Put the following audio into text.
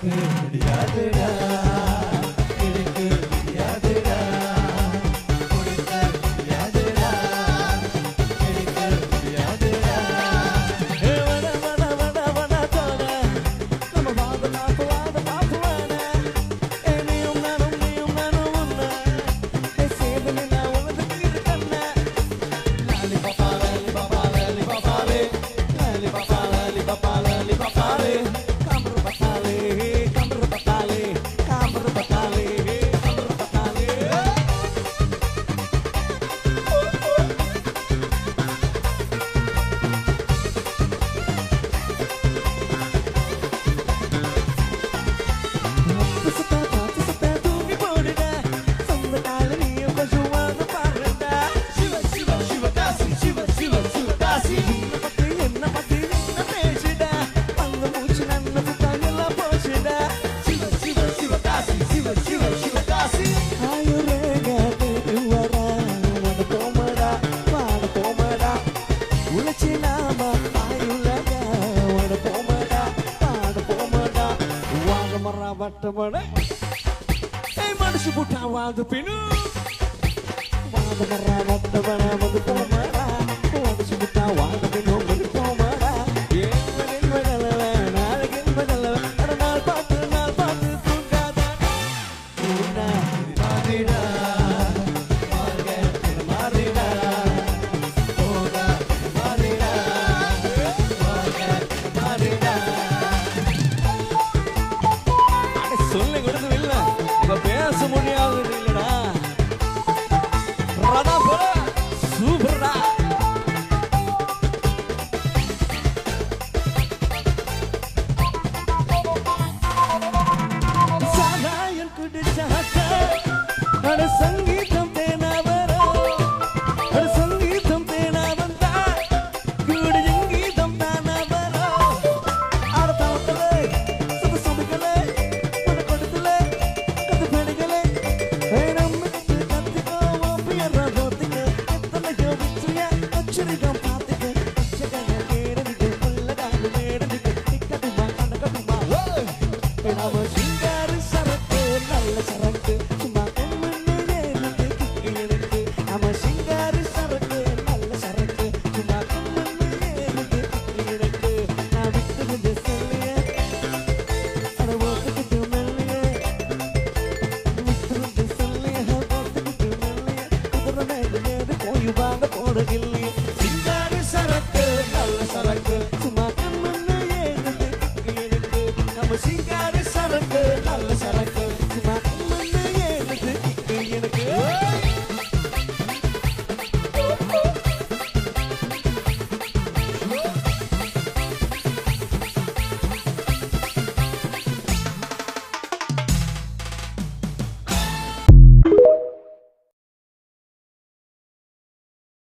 முடியாதுடா எடுக்க முடியாதுடா கொடுக்க முடியாதுடா எடுக்க முடியாதுடா வட வட வட வட தோட நம்ம வாத வாத நீயும் நானும் உன்ன சேதனை நான் உனக்கு இருக்கண்ண லாலி பாப்பாலே லாலி பாப்பாலே லாலி பாப்பாலே லாலி பாப்பாலே லாலி பாப்பாலே கமரு பாப்பாலே கமரு பாப்பாலே கமரு பாப்பாலே கமரு பாப்பாலே சுத்த தூங்கி போடுடா சொந்த கால நீயும் கொஞ்சம் வாங்க பாருடா சிவ சிவ சிவகாசி சிவ சிவ சிவகாசி என்ன பத்தி என்ன பேசுடா அங்க மூச்சு நன்ன புத்தா எல்லாம் போச்சுடா சிவ சிவ சிவகாசி சிவ சிவ சிவகாசி ஆயுரேகா வரா வட போமடா உலச்சி நாம ஆயுலகா வட போமடா வாங்க மரா வட்டமட மனுஷ புட்டா வாது பின்னு வாங்க மரா வட்டமட வந்து போமடா மனுஷ புட்டா வாது பின்னு